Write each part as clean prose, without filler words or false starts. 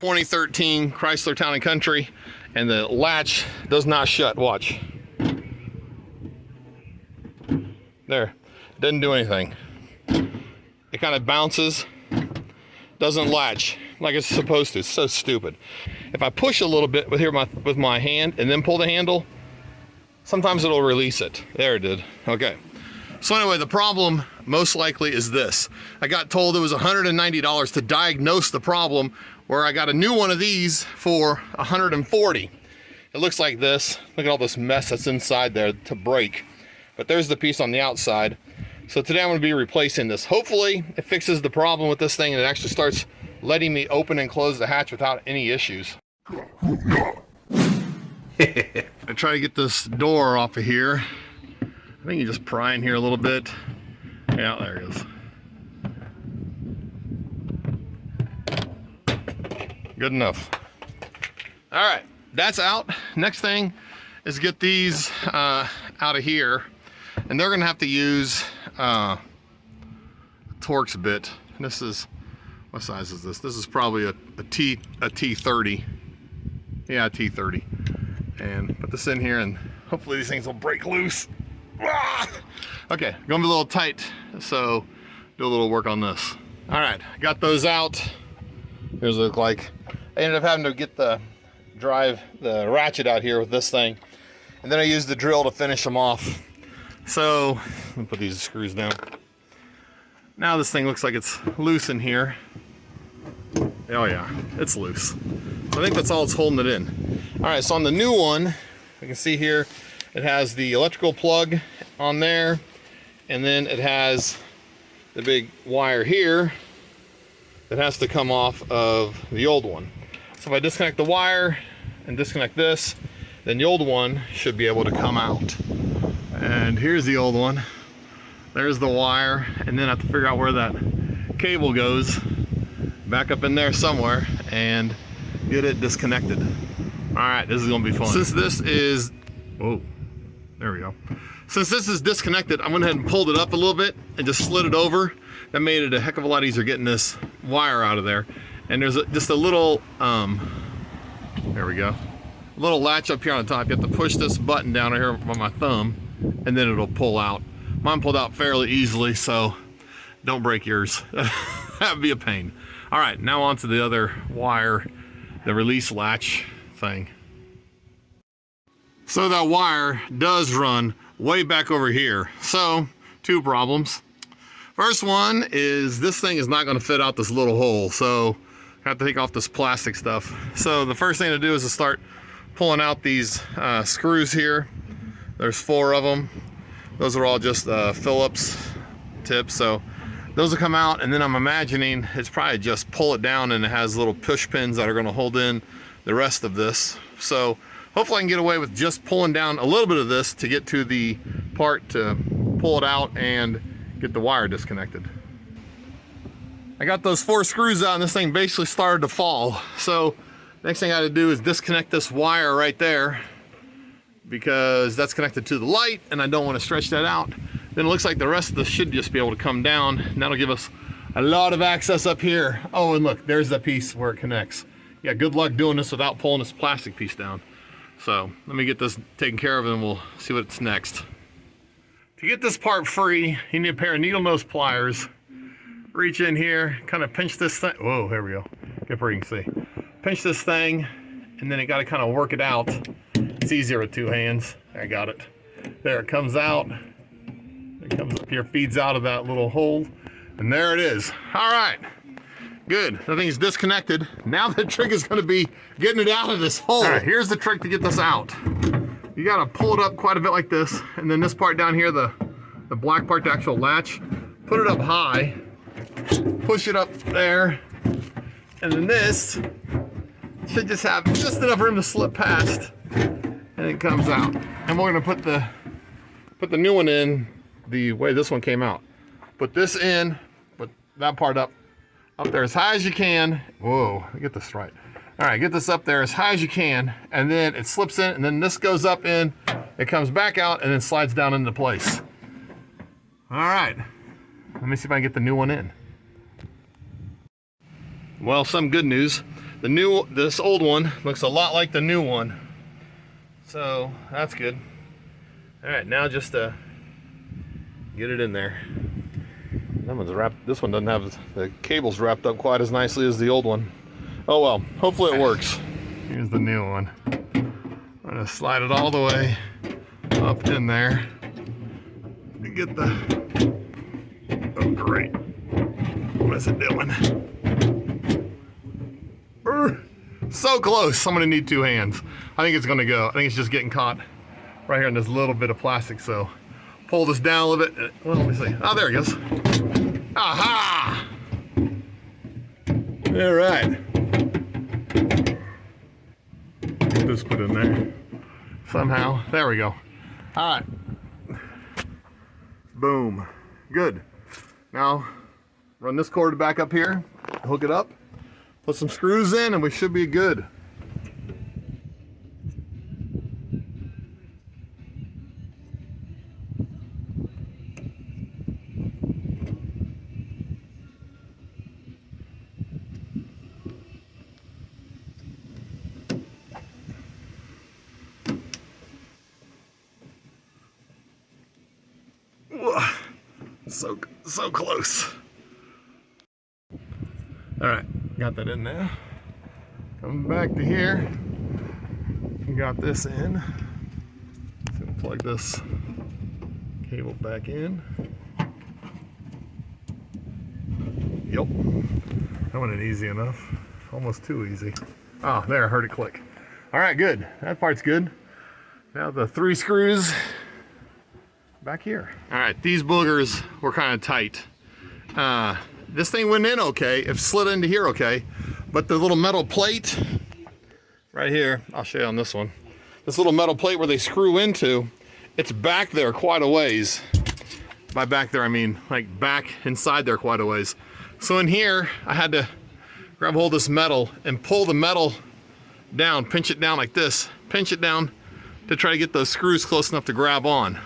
2013 Chrysler Town and Country, and the latch does not shut. Watch. There, doesn't do anything. It kind of bounces, doesn't latch like it's supposed to. It's so stupid. If I push a little bit with my hand and then pull the handle, sometimes it'll release it. There it did. Okay. So anyway, the problem most likely is this. I got told it was $190 to diagnose the problem, where I got a new one of these for $140. It looks like this. Look at all this mess that's inside there to break. But there's the piece on the outside. So today I'm going to be replacing this. Hopefully it fixes the problem with this thing and it actually starts letting me open and close the hatch without any issues. I try to get this door off of here. I think you just pry in here a little bit. Yeah, there it is. Good enough. All right, that's out. Next thing is get these out of here. And they're gonna have to use a Torx bit. And this is, what size is this? This is probably a T30. Yeah, a T30. And put this in here and hopefully these things will break loose. Ah! Okay, gonna be a little tight, so do a little work on this. All right, got those out. Here's what it look like. I ended up having to drive the ratchet out here with this thing. And then I used the drill to finish them off. So, let me put these screws down. Now this thing looks like it's loose in here. Oh yeah, it's loose. So I think that's all it's holding it in. All right, so on the new one, you can see here, it has the electrical plug on there, and then it has the big wire here that has to come off of the old one. So if I disconnect the wire and disconnect this, then the old one should be able to come out. And here's the old one. There's the wire, and then I have to figure out where that cable goes, back up in there somewhere, and get it disconnected. All right, this is gonna be fun. Since this is, whoa, there we go. Since this is disconnected, I went ahead and pulled it up a little bit and just slid it over. That made it a heck of a lot easier getting this wire out of there. And there's just a little, there we go. A little latch up here on the top. You have to push this button down here on my thumb, and then it'll pull out. Mine pulled out fairly easily, so don't break yours. That would be a pain. All right, now on to the other wire, the release latch thing. So that wire does run way back over here. So, two problems. First one is this thing is not gonna fit out this little hole, so I have to take off this plastic stuff. So the first thing to do is to start pulling out these screws here. There's 4 of them. Those are all just Phillips tips, so those will come out, and then I'm imagining it's probably just pull it down and it has little push pins that are gonna hold in the rest of this. So hopefully I can get away with just pulling down a little bit of this to get to the part to pull it out and get the wire disconnected. I got those 4 screws out and this thing basically started to fall. So next thing I had to do is disconnect this wire right there, because that's connected to the light and I don't want to stretch that out. Then it looks like the rest of this should just be able to come down, and that'll give us a lot of access up here. Oh, and look, there's that piece where it connects. Yeah, good luck doing this without pulling this plastic piece down. So let me get this taken care of and we'll see what's next. To get this part free, you need a pair of needle nose pliers. Reach in here, kind of pinch this thing. Whoa, here we go. Get where you can see. Pinch this thing, and then you got to kind of work it out. It's easier with 2 hands. I got it. There it comes out. It comes up here, feeds out of that little hole, and there it is. All right, good. The thing's disconnected. Now the trick is going to be getting it out of this hole. All right, here's the trick to get this out. You got to pull it up quite a bit like this, and then this part down here, the black part, the actual latch, put it up high, push it up there, and then this should just have just enough room to slip past, and it comes out. And we're gonna put the new one in the way this one came out. Put this in, put that part up there as high as you can. Whoa, get this right. All right, get this up there as high as you can, and then it slips in, and then this goes up in, it comes back out, and then slides down into place. All right, let me see if I can get the new one in. Well, some good news. This old one looks a lot like the new one. So that's good. All right, now just get it in there. That one's wrapped. This one doesn't have the cables wrapped up quite as nicely as the old one. Oh well, hopefully it works. Here's the new one. I'm gonna slide it all the way up in there and get the, oh great, what is it doing? So close, I'm gonna need 2 hands. I think it's gonna go. I think it's just getting caught right here in this little bit of plastic, so pull this down a little bit. Well, let me see. Oh, there it goes. Aha! All right. Get this put in there somehow. There we go. All right. Boom. Good. Now, run this cord back up here, hook it up, put some screws in, and we should be good. So close. All right, got that in now. Coming back to here. Got this in. So plug this cable back in. Yep. That went in easy enough. Almost too easy. Oh, there, I heard it click. All right, good. That part's good. Now the 3 screws back here. All right, these boogers were kind of tight. This thing went in okay, it slid into here okay, but the little metal plate right here, I'll show you on this one. This little metal plate where they screw into, it's back there quite a ways. By back there, I mean like back inside there quite a ways. So in here, I had to grab hold of this metal and pull the metal down, pinch it down like this, pinch it down to try to get those screws close enough to grab on.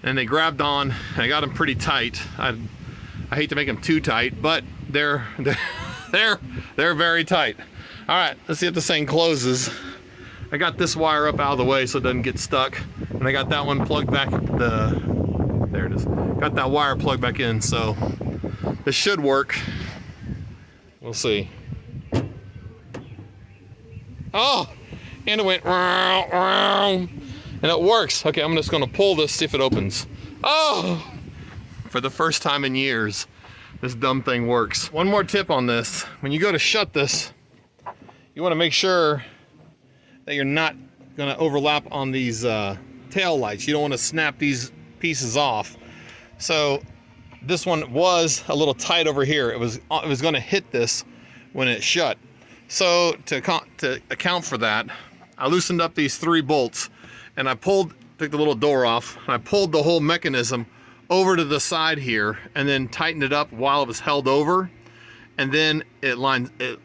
And they grabbed on, and I got them pretty tight. I hate to make them too tight, but they're very tight. All right, let's see if this thing closes. I got this wire up out of the way so it doesn't get stuck, and I got that one plugged back. There it is. Got that wire plugged back in, so this should work. We'll see. Oh, and it went and it works. Okay, I'm just gonna pull this, see if it opens. Oh, for the first time in years, this dumb thing works. One more tip on this. When you go to shut this, you wanna make sure that you're not gonna overlap on these tail lights. You don't wanna snap these pieces off. So this one was a little tight over here. It was gonna hit this when it shut. So to account for that, I loosened up these 3 bolts, and I took the little door off, and I pulled the whole mechanism over to the side here, and then tightened it up while it was held over, and then it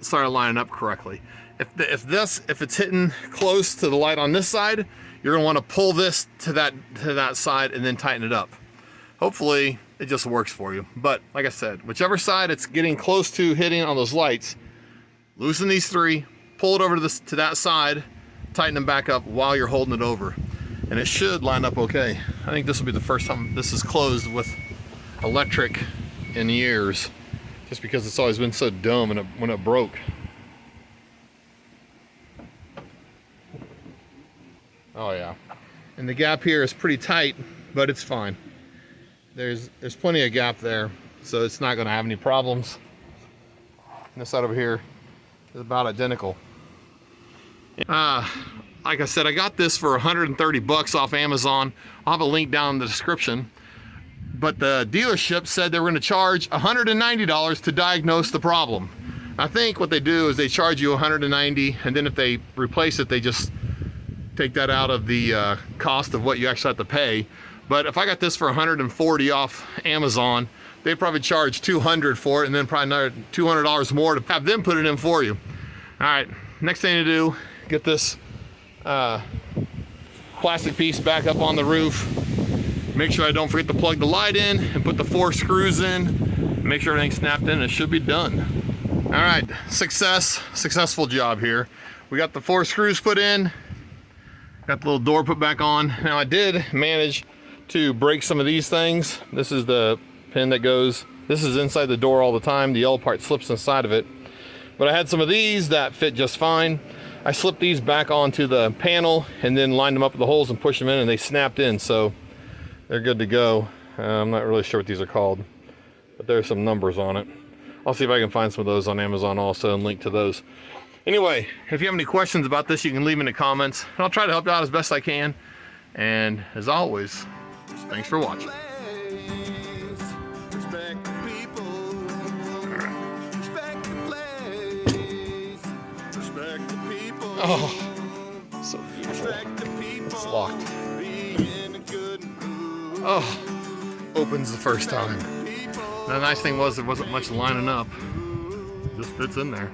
started lining up correctly. If it's hitting close to the light on this side, you're gonna want to pull this to that side and then tighten it up. Hopefully it just works for you. But like I said, whichever side it's getting close to hitting on those lights, loosen these 3, pull it over to that side, tighten them back up while you're holding it over, and it should line up okay. I think this will be the first time this is closed with electric in years, just because it's always been so dumb when it broke. Oh yeah, and the gap here is pretty tight, but it's fine. There's plenty of gap there, so it's not going to have any problems. And this side over here is about identical. Like I said, I got this for 130 bucks off Amazon. I'll have a link down in the description. But the dealership said they were going to charge $190 to diagnose the problem. I think what they do is they charge you $190, and then if they replace it, they just take that out of the cost of what you actually have to pay. But if I got this for 140 off Amazon, they probably charge $200 for it, and then probably another $200 more to have them put it in for you. All right, next thing to do, get this plastic piece back up on the roof. Make sure I don't forget to plug the light in and put the 4 screws in. Make sure everything's snapped in, and it should be done. All All right, successful job here. We got the 4 screws put in, got the little door put back on. Now I did manage to break some of these things. This is the pin that goes, this is inside the door all the time. The yellow part slips inside of it. But I had some of these that fit just fine. I slipped these back onto the panel and then lined them up with the holes and pushed them in, and they snapped in, so they're good to go. I'm not really sure what these are called, but there's some numbers on it. I'll see if I can find some of those on Amazon also and link to those. Anyway, if you have any questions about this, you can leave them in the comments. I'll try to help you out as best I can. And as always, thanks for watching. Oh, so beautiful. It's locked. Oh, opens the first time. The nice thing was there wasn't much lining up. It just fits in there.